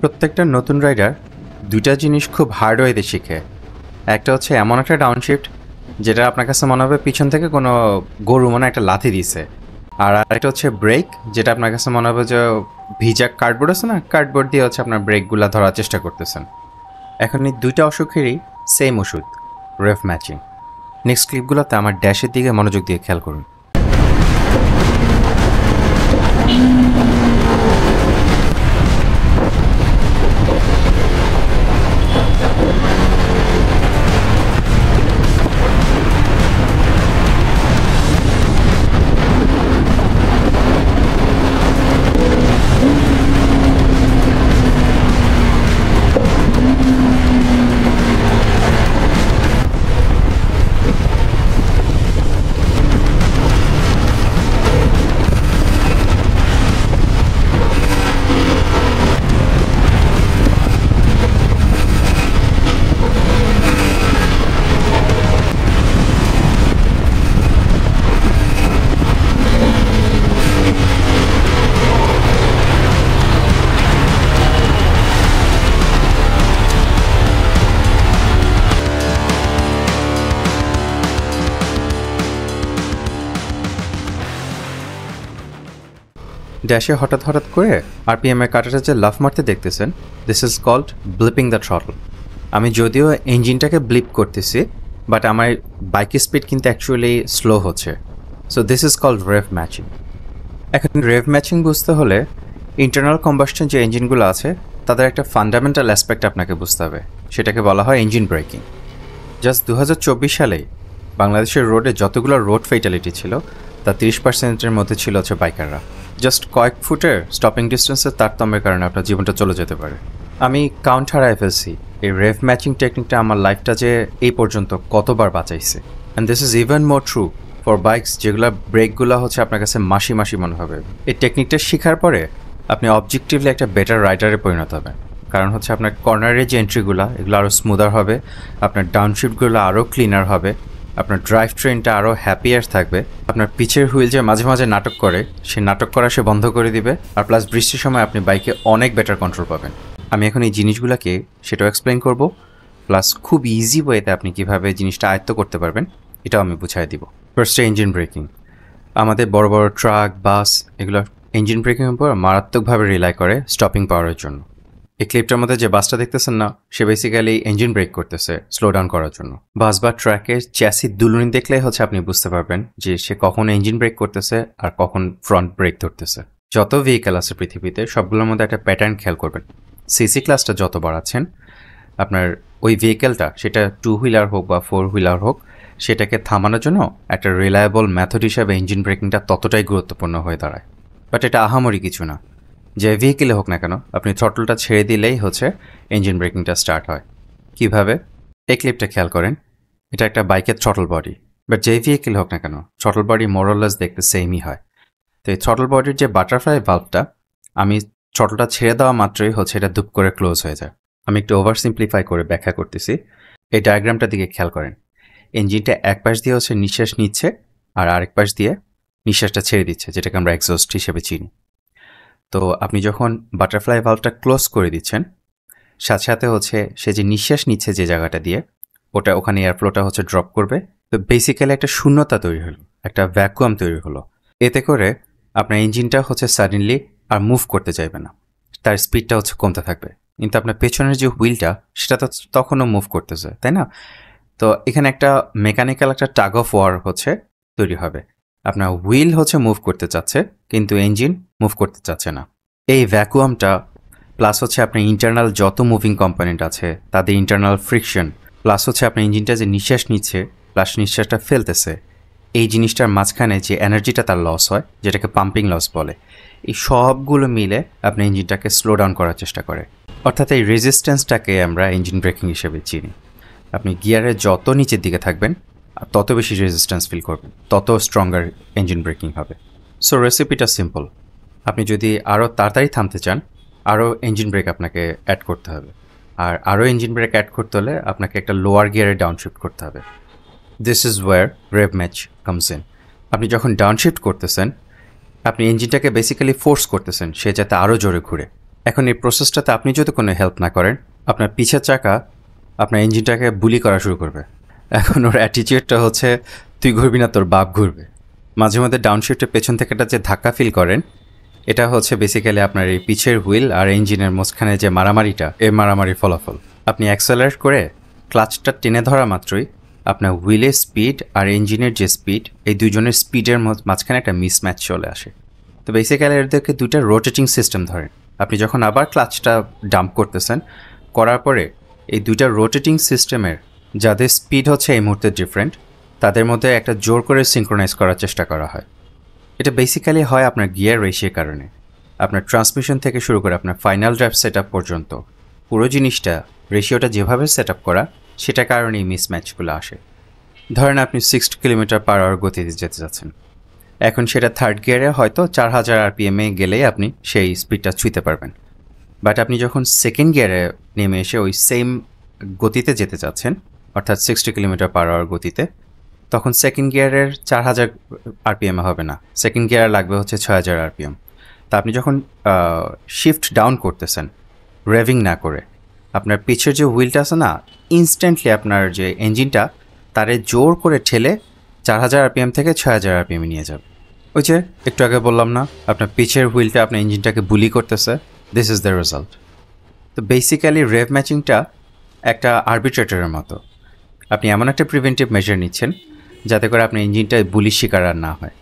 প্রত্যেকটা নতুন রাইডার দুইটা জিনিস খুব হার্ড ওয়েতে শিখে। একটা হচ্ছে এমন একটা ডাউনশিফট যেটা আপনার কাছে মনে হবে পিছন থেকে কোনো গরু মনে একটা লাথি দিছে, আর আরেকটা হচ্ছে ব্রেক, যেটা আপনার কাছে মনে হবে যে ভিজা কার্ডবোর্ড আছে না, কার্ডবোর্ড দিয়ে হচ্ছে আপনার ব্রেকগুলো ধরার চেষ্টা করতেছেন। এখন এই দুইটা অসুখেরই সেম ওষুধ, রেভ ম্যাচিং। নেক্সট ক্লিপগুলোতে আমার ড্যাশের দিকে মনোযোগ দিয়ে খেয়াল করুন। ড্যাশে হঠাৎ করে আরপিএমের কাটাটা যে লাফ মারতে দেখতেছেন, this is called blipping the throttle. আমি যদিও ইঞ্জিনটাকে ব্লিপ করতেছি, বাট আমার বাইকের স্পিড কিন্তু অ্যাকচুয়ালি স্লো হচ্ছে। So this is called rev matching. এখন রেভ ম্যাচিং বুঝতে হলে ইন্টারনাল কম্বাসশন যে ইঞ্জিনগুলো আছে তাদের একটা ফান্ডামেন্টাল অ্যাসপেক্ট আপনাকে বুঝতে হবে, সেটাকে বলা হয় ইঞ্জিন ব্রেকিং। জাস্ট 2024 সালেই বাংলাদেশের রোডে যতগুলো রোড ফেটালিটি ছিল তা 30%-এর মধ্যে ছিল হচ্ছে বাইকাররা। জাস্ট কয়েক ফুটের স্টপিং ডিস্টেন্সের তারতম্যের কারণে আপনার জীবনটা চলে যেতে পারে। আমি কাউন্ট হারায় ফেলছি এই রেভ ম্যাচিং টেকনিকটা আমার লাইফটা যে এই পর্যন্ত কতবার বাঁচাইছে। And this is even more true for bikes যেগুলো ব্রেকগুলো হচ্ছে আপনার কাছে মাসি মনে হবে। এই টেকনিকটা শেখার পরে আপনি অবজেক্টিভলি একটা বেটার রাইডারে পরিণত হবেন, কারণ হচ্ছে আপনার কর্নারের যে এন্ট্রিগুলো এগুলো আরও স্মুদার হবে, আপনার ডাউনশিফটগুলো আরও ক্লিনার হবে, আপনার ড্রাইভ ট্রেনটা আরও হ্যাপিয়ার থাকবে, আপনার পিছের হুইল যে মাঝে মাঝে নাটক করে সে নাটক করা সে বন্ধ করে দিবে, আর প্লাস বৃষ্টির সময় আপনি বাইকে অনেক বেটার কন্ট্রোল পাবেন। আমি এখন এই জিনিসগুলোকে সেটাও এক্সপ্লেন করব, প্লাস খুব ইজি ওয়েতে আপনি কীভাবে জিনিসটা আয়ত্ত করতে পারবেন এটাও আমি বুঝাই দিব। ফার্স্টে ইঞ্জিন ব্রেকিং। আমাদের বড় বড় ট্রাক, বাস এগুলো ইঞ্জিন ব্রেকিংয়ের উপর মারাত্মকভাবে রিলাই করে স্টপিং পাওয়ারের জন্য। এই ক্লিপটার মধ্যে যে বাসটা দেখতেছেন না, সে বেসিক্যালি ইঞ্জিন ব্রেক করতেছে স্লো ডাউন করার জন্য। বাস বা ট্র্যাকের চ্যাসি দুলুনি দেখলেই হচ্ছে আপনি বুঝতে পারবেন যে সে কখন ইঞ্জিন ব্রেক করতেছে আর কখন ফ্রন্ট ব্রেক ধরতেছে। যত ভেহিক্যাল আছে পৃথিবীতে সবগুলোর মধ্যে একটা প্যাটার্ন খেয়াল করবেন। সিসি ক্লাসটা যত বাড়াচ্ছেন আপনার ওই ভেহিক্যালটা, সেটা 2 হুইলার হোক বা 4 হুইলার হোক, সেটাকে থামানোর জন্য একটা রিলায়েবল মেথড হিসাবে ইঞ্জিন ব্রেকিংটা ততটাই গুরুত্বপূর্ণ হয়ে দাঁড়ায়। বাট এটা আহামরি কিছু না, যে ভেহিকেলে হোক না কেন আপনি থ্রটলটা ছেড়ে দিলেই হচ্ছে ইঞ্জিন ব্রেকিংটা স্টার্ট হয়। কিভাবে? এই ক্লিপটা খেয়াল করেন। এটা একটা বাইকের থ্রটল বডি, বাট যে ভেহিকেল হোক না কেন থ্রটল বডি মোরলেস দেখতে সেমই হয়। তো এই থ্রটল বডির যে বাটারফ্লাই ভালভটা, আমি থ্রটলটা ছেড়ে দেওয়া মাত্রই হচ্ছে এটা ধুপ করে ক্লোজ হয়ে যায়। আমি একটু ওভার সিম্পলিফাই করে ব্যাখ্যা করতেছি। এই ডায়াগ্রামটার দিকে খেয়াল করেন। ইঞ্জিনটা এক পাশ দিয়ে হচ্ছে নিঃশ্বাস নিচ্ছে আর আরেক পাশ দিয়ে নিঃশ্বাসটা ছেড়ে দিচ্ছে, যেটাকে আমরা এক্সস্ট হিসেবে চিনি। তো আপনি যখন বাটারফ্লাই ভালভটা ক্লোজ করে দিচ্ছেন, সাথে সাথে হচ্ছে সে যে নিঃশ্বাস নিচ্ছে যে জায়গাটা দিয়ে, ওখানে এয়ারফ্লোটা হচ্ছে ড্রপ করবে। তো বেসিক্যালি একটা শূন্যতা তৈরি হলো, একটা ভ্যাকুয়াম তৈরি হলো। এতে করে আপনার ইঞ্জিনটা হচ্ছে সাডেনলি আর মুভ করতে চাইবে না, তার স্পিডটা হচ্ছে কমতে থাকবে। কিন্তু আপনার পেছনের যে হুইলটা সেটা তো তখনও মুভ করতেছে, তাই না? তো এখানে একটা মেকানিক্যাল একটা টাগ অফ ওয়ার হচ্ছে তৈরি হবে। আপনার হুইল হচ্ছে মুভ করতে চাচ্ছে কিন্তু ইঞ্জিন মুভ করতে চাচ্ছে না। এই ভ্যাকুয়ামটা প্লাস হচ্ছে আপনার ইন্টারনাল যত মুভিং কম্পোনেন্ট আছে তাদের ইন্টারনাল ফ্রিকশন, প্লাস হচ্ছে আপনার ইঞ্জিনটা যে নিঃশ্বাস নিচ্ছে প্লাস নিঃশ্বাসটা ফেলতেছে, এই জিনিসটার মাঝখানে যে এনার্জিটা তার লস হয়, যেটাকে পাম্পিং লস বলে, এই সবগুলো মিলে আপনার ইঞ্জিনটাকে স্লো ডাউন করার চেষ্টা করে। অর্থাৎ এই রেজিস্ট্যান্সটাকে আমরা ইঞ্জিন ব্রেকিং হিসেবে চিনি। আপনি গিয়ারে যত নিচের দিকে থাকবেন তত বেশি রেজিস্ট্যান্স ফিল করবেন, তত স্ট্রঙ্গার ইঞ্জিন ব্রেকিং হবে। সো রেসিপিটা সিম্পল। আপনি যদি আরও তাড়াতাড়ি থামতে চান, আরও ইঞ্জিন ব্রেক আপনাকে অ্যাড করতে হবে। আর আরও ইঞ্জিন ব্রেক অ্যাড করতে হলে আপনাকে একটা লোয়ার গিয়ারে ডাউনশিফট করতে হবে। This is where rev match comes in. আপনি যখন ডাউনশিফট করতেছেন, আপনি ইঞ্জিনটাকে বেসিক্যালি ফোর্স করতেছেন সে যাতে আরও জোরে ঘুরে। এখন এই প্রসেসটাতে আপনি যদি কোনো হেল্প না করেন, আপনার পিছের চাকা আপনার ইঞ্জিনটাকে বুলি করা শুরু করবে। এখন ওর অ্যাটিচিউডটা হচ্ছে তুই ঘুরবি না, তোর বাপ ঘুরবে। মাঝে মধ্যে ডাউনশিফটের পেছন থেকে একটা যে ধাক্কা ফিল করেন, এটা হচ্ছে বেসিক্যালি আপনার এই পিছের হুইল আর ইঞ্জিনের মাঝখানে যে মারামারিটা, এই মারামারির ফলাফল। আপনি অ্যাক্সেলারেট করে ক্লাচটা টেনে ধরা মাত্রই আপনার হুইলের স্পিড আর ইঞ্জিনের যে স্পিড, এই দুজনের স্পিডের মাঝখানে একটা মিসম্যাচ চলে আসে। তো বেসিক্যালি এদেরকে দুইটা রোটেটিং সিস্টেম ধরেন। আপনি যখন আবার ক্লাচটা ডাম্প করতেছেন, করার পরে এই দুইটা রোটেটিং সিস্টেমের যাদের স্পিড হচ্ছে এই মুহূর্তে ডিফারেন্ট, তাদের মধ্যে একটা জোর করে সিঙ্ক্রোনাইজ করার চেষ্টা করা হয়। এটা বেসিক্যালি হয় আপনার গিয়ার রেশিওর কারণে। আপনার ট্রান্সমিশন থেকে শুরু করে আপনার ফাইনাল ড্রাইভ সেট আপ পর্যন্ত পুরো জিনিসটা, রেশিওটা যেভাবে সেট আপ করা, সেটার কারণেই মিসম্যাচগুলো আসে। ধরেন আপনি 60 km/h গতিতে যেতে যাচ্ছেন, এখন সেটা থার্ড গিয়ারে হয়তো 4000 RPM-এ গেলেই আপনি সেই স্পিডটা ছুঁতে পারবেন। বাট আপনি যখন সেকেন্ড গিয়ারে নেমে এসে ওই সেম গতিতে যেতে চাচ্ছেন, অর্থাৎ 60 km/h গতিতে, তখন সেকেন্ড গিয়ারের 4000 RPM-এ হবে না, সেকেন্ড গিয়ার লাগবে হচ্ছে 6000 RPM। তা আপনি যখন শিফট ডাউন করতেছেন রেভিং না করে, আপনার পিছের যে হুইলটা আছে না, ইনস্ট্যান্টলি আপনার যে ইঞ্জিনটা তারে জোর করে ঠেলে 4000 RPM থেকে 6000 RPM-এ নিয়ে যাবে। ওই যে একটু আগে বললাম না, আপনার পিছের হুইলটা আপনার ইঞ্জিনটাকে বুলি করতেছে। This is the result. তো বেসিক্যালি রেভ ম্যাচিংটা একটা আরবিট্রেটরের মতো। আপনি এমন একটা প্রিভেন্টিভ মেজার নিচ্ছেন যাতে করে আপনার ইঞ্জিনটা বুলির শিকার আর না হয়।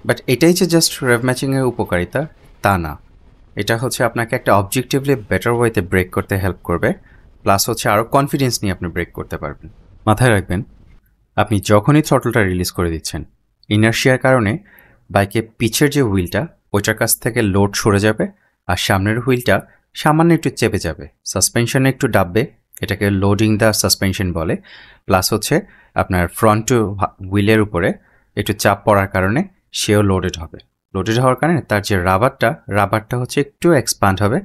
বাট এটাই যে জাস্ট রেভ ম্যাচিংয়ের উপকারিতা তা না, এটা হচ্ছে আপনাকে একটা অবজেক্টিভলি বেটার ওয়েতে ব্রেক করতে হেল্প করবে, প্লাস হচ্ছে আরও কনফিডেন্স নিয়ে আপনি ব্রেক করতে পারবেন। মাথায় রাখবেন, আপনি যখনই থ্রটলটা রিলিজ করে দিচ্ছেন, ইনার্শিয়ার কারণে বাইকে পিছের যে হুইলটা ওইটার কাছ থেকে লোড সরে যাবে আর সামনের হুইলটা সামান্য একটু চেপে যাবে, সাসপেনশনে একটু ডাববে, এটাকে লোডিং দ্য সাসপেনশন বলে। প্লাস হচ্ছে আপনার ফ্রন্ট হুইলের উপরে একটু চাপ পড়ার কারণে সেও লোডেড হবে। লোডেড হওয়ার কারণে তার যে রাবারটা হচ্ছে একটু এক্সপান্ড হবে,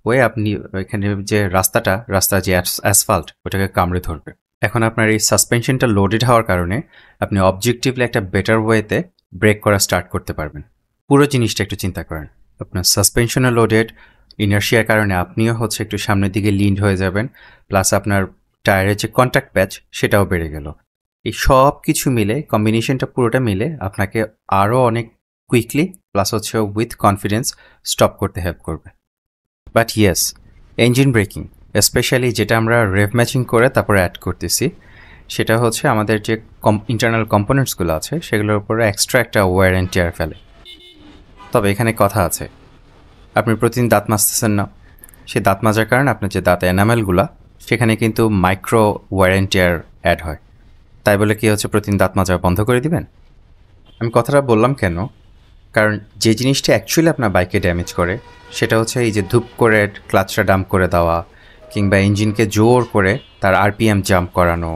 ওই আপনি এখানে যে রাস্তার যে অ্যাসফাল্ট ওটাকে কামড়ে ধরবে। এখন আপনার এই সাসপেনশনটা লোডেড হওয়ার কারণে আপনি অবজেক্টিভলি একটা বেটার ওয়েতে ব্রেক করা স্টার্ট করতে পারবেন। পুরো জিনিসটা একটু চিন্তা করেন, আপনার সাসপেনশনও লোডেড, ইনার্শিয়ার কারণে আপনিও হচ্ছে একটু সামনের দিকে লিন্ড হয়ে যাবেন, প্লাস আপনার টায়ারের যে কন্ট্যাক্ট প্যাচ সেটাও বেড়ে গেল। এই সব কিছু মিলে, কম্বিনেশনটা পুরোটা মিলে আপনাকে আরও অনেক কুইকলি প্লাস হচ্ছে উইথ কনফিডেন্স স্টপ করতে হেল্প করবে। But yes, engine breaking specially যেটা আমরা রেভ ম্যাচিং করে তারপরে অ্যাড করতেছি, সেটা হচ্ছে আমাদের যে ইন্টারনাল কম্পোনেন্টসগুলো আছে সেগুলোর উপরে এক্সট্রা একটা ওয়্যার অ্যান্ড টিয়ার ফেলে। তবে এখানে কথা আছে, আপনি প্রতিদিন দাঁত মাজতেছেন না, সেই দাঁত মাজার কারণে আপনার যে দাঁত এনামেলগুলো সেখানে কিন্তু micro wear and tear add হয়। তাই বলে কি হচ্ছে প্রতিদিন দাঁত মাজা বন্ধ করে দিবেন? আমি কথাটা বললাম কেন, কারণ যে জিনিসটা অ্যাকচুয়ালি আপনার বাইকে ড্যামেজ করে সেটা হচ্ছে এই যে ধূপ করে ক্লাচটা ডাম্প করে দেওয়া, কিংবা ইঞ্জিনকে জোর করে তার RPM জাম্প করানো,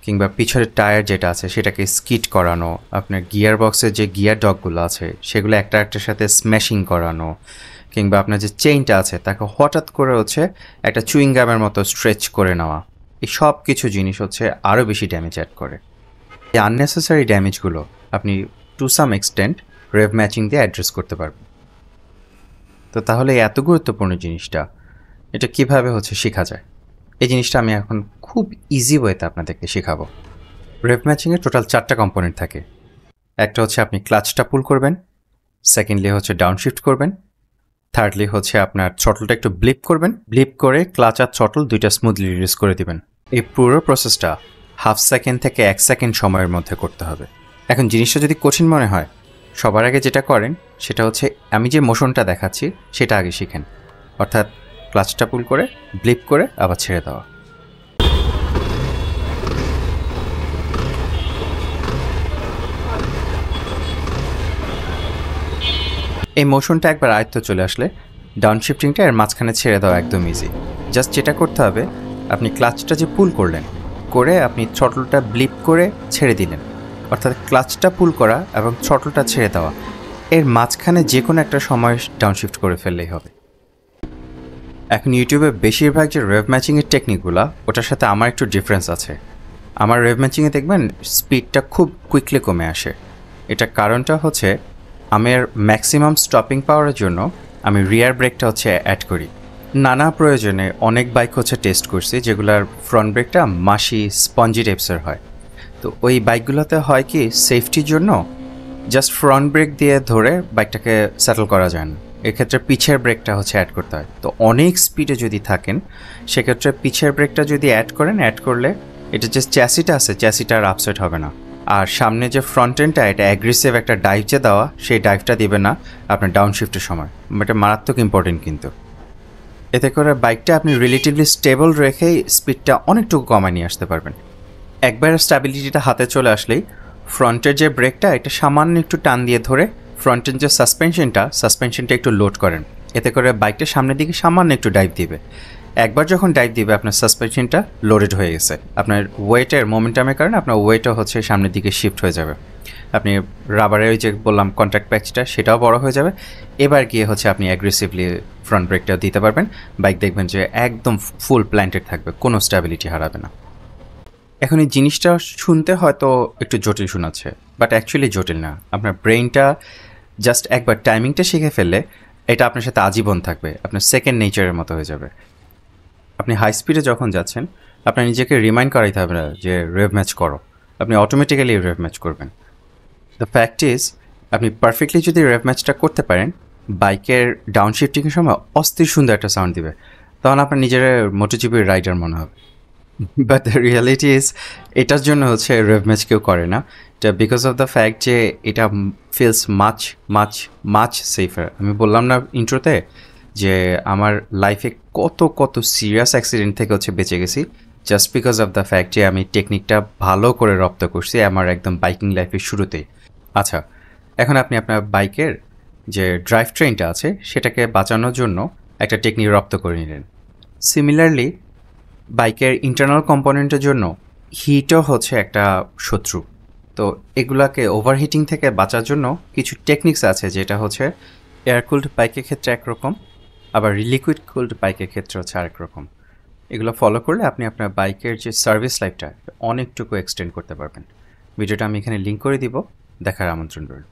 কিংবা পিছনের টায়ার যেটা আছে সেটাকে স্কিড করানো, আপনার গিয়ার বক্সের যে গিয়ার ডগগুলো আছে সেগুলো একটা একটার সাথে স্ম্যাশিং করানো, কিংবা আপনার যে চেইনটা আছে তাকে হঠাৎ করে হচ্ছে একটা চুইং গামের মতো স্ট্রেচ করে নেওয়া, এই সব কিছু জিনিস হচ্ছে আরও বেশি ড্যামেজ অ্যাড করে। এই আননেসেসারি ড্যামেজগুলো আপনি টু সাম এক্সটেন্ট রেভ ম্যাচিং দিয়ে অ্যাড্রেস করতে পারবেন। তো তাহলে এত গুরুত্বপূর্ণ জিনিসটা এটা কিভাবে হচ্ছে শেখা যায়, এই জিনিসটা আমি এখন খুব ইজি ওয়েতে আপনাদেরকে শেখাবো। রেভ ম্যাচিংয়ের টোটাল 4টা কম্পোনেন্ট থাকে। একটা হচ্ছে আপনি ক্লাচটা পুল করবেন, সেকেন্ডলি হচ্ছে ডাউনশিফট করবেন, থার্ডলি হচ্ছে আপনার থ্রটলটা একটু ব্লিপ করবেন, ব্লিপ করে ক্লাচ আর থ্রটল দুইটা স্মুথলি রিলিজ করে দিবেন। এই পুরো প্রসেসটা হাফ সেকেন্ড থেকে 1 সেকেন্ড সময়ের মধ্যে করতে হবে। এখন জিনিসটা যদি কঠিন মনে হয়, সবার আগে যেটা করেন সেটা হচ্ছে আমি যে মোশনটা দেখাচ্ছি সেটা আগে শিখেন, অর্থাৎ ক্লাচটা পুল করে ব্লিপ করে আবার ছেড়ে দেওয়া। এই মোশনটা একবার আয়ত্ত চলে আসলে ডাউনশিফটিংটা এর মাঝখানে ছেড়ে দেওয়া একদম ইজি। জাস্ট যেটা করতে হবে, আপনি ক্লাচটা যে পুল করলেন, করে আপনি থ্রটলটা ব্লিপ করে ছেড়ে দিলেন, অর্থাৎ ক্লাচটা পুল করা এবং থ্রটলটা ছেড়ে দেওয়া, এর মাঝখানে যে কোনো একটা সময় ডাউনশিফট করে ফেললেই হবে। এখন ইউটিউবে বেশিরভাগ যে রেভ ম্যাচিংয়ের টেকনিকগুলো, ওটার সাথে আমার একটু ডিফারেন্স আছে। আমার রেভ ম্যাচিংয়ে দেখবেন স্পিডটা খুব কুইকলি কমে আসে। এটা কারণটা হচ্ছে আমার ম্যাক্সিমাম স্টপিং পাওয়ারের জন্য আমি রিয়ার ব্রেকটা হচ্ছে অ্যাড করি। নানা প্রয়োজনে অনেক বাইক হচ্ছে টেস্ট করছি যেগুলার ফ্রন্ট ব্রেকটা মাসি স্পঞ্জি টাইপসের হয়। তো ওই বাইকগুলোতে হয় কি সেফটির জন্য জাস্ট ফ্রন্ট ব্রেক দিয়ে ধরে বাইকটাকে সেটেল করা যায় না, এক্ষেত্রে পিছের ব্রেকটা হচ্ছে অ্যাড করতে হয়। তো অনেক স্পিডে যদি থাকেন সেক্ষেত্রে পিছের ব্রেকটা যদি অ্যাড করেন, অ্যাড করলে এটা যে চ্যাসিটা আছে চ্যাসিটা আর আপসেট হবে না। আর সামনে যে ফ্রন্ট এন্ডটা এটা অ্যাগ্রেসিভ একটা ডাইভ যে দেওয়া, সেই ডাইভটা দিবে না আপনার ডাউন শিফটের সময়। এটা মারাত্মক ইম্পর্টেন্ট কিন্তু। এতে করে বাইকটা আপনি রিলেটিভলি স্টেবল রেখেই স্পিডটা অনেকটুকু কমায় নিয়ে আসতে পারবেন। একবার স্ট্যাবিলিটিটা হাতে চলে আসলেই ফ্রন্টের যে ব্রেকটা এটা সামান্য একটু টান দিয়ে ধরে ফ্রন্টের যে সাসপেনশনটা একটু লোড করেন, এতে করে বাইকটা সামনের দিকে সামান্য একটু ডাইভ দিবে। একবার যখন ডাইভ দিবে আপনার সাসপেনশনটা লোডেড হয়ে গেছে, আপনার ওয়েটের মোমেন্টামের কারণে আপনার ওয়েটও হচ্ছে সামনের দিকে শিফট হয়ে যাবে। আপনি রাবারের ওই যে বললাম কন্ট্যাক্ট প্যাচটা সেটাও বড় হয়ে যাবে। এবার গিয়ে হচ্ছে আপনি অ্যাগ্রেসিভলি ফ্রন্ট ব্রেকটাও দিতে পারবেন, বাইক দেখবেন যে একদম ফুল প্ল্যান্টেড থাকবে, কোনো স্ট্যাবিলিটি হারাবে না। এখন এই জিনিসটা শুনতে হয়তো একটু জটিল শোনাচ্ছে, বাট অ্যাকচুয়ালি জটিল না। আপনার ব্রেইনটা জাস্ট একবার টাইমিংটা শিখে ফেললে এটা আপনার সাথে আজীবন থাকবে, আপনার সেকেন্ড নেচারের মতো হয়ে যাবে। আপনি হাই স্পিডে যখন যাচ্ছেন আপনার নিজেকে রিমাইন্ড করাইতে হবে না যে রেভ ম্যাচ করো, আপনি অটোমেটিক্যালি রেভ ম্যাচ করবেন। দ্য ফ্যাক্ট ইজ আপনি পারফেক্টলি যদি রেভ ম্যাচটা করতে পারেন, বাইকের ডাউন শিফটিংয়ের সময় অস্থির সুন্দর একটা সাউন্ড দিবে, তখন আপনার নিজের মোটোজিপির রাইডার মনে হবে। বাট দ্য রিয়ালিটি ইজ এটার জন্য হচ্ছে রেভ ম্যাচ কেউ করে না, এটা বিকজ অফ দ্য ফ্যাক্ট যে এটা feels much much much safer. আমি বললাম না ইন্ট্রোতে যে আমার লাইফে কত কত সিরিয়াস অ্যাক্সিডেন্ট থেকে হচ্ছে বেঁচে গেছি just because of the fact যে আমি টেকনিকটা ভালো করে রপ্ত করছি আমার একদম বাইকিং লাইফের শুরুতেই। আচ্ছা, এখন আপনি আপনার বাইকের যে ড্রাইভ ট্রেনটা আছে সেটাকে বাঁচানোর জন্য একটা টেকনিক রপ্ত করে নিলেন। সিমিলারলি বাইকের ইন্টারনাল কম্পোনেন্টের জন্য হিটও হচ্ছে একটা শত্রু। তো এগুলাকে ওভারহিটিং থেকে বাঁচার জন্য কিছু টেকনিক্স আছে, যেটা হচ্ছে এয়ার কুলড বাইকের ক্ষেত্রে একরকম, আবার লিকুইড কুলড বাইকের ক্ষেত্রে হচ্ছে আরেক রকম। এগুলো ফলো করলে আপনি আপনার বাইকের যে সার্ভিস লাইফটা অনেকটুকু এক্সটেন্ড করতে পারবেন। ভিডিওটা আমি এখানে লিঙ্ক করে দিব, দেখার আমন্ত্রণ রইল।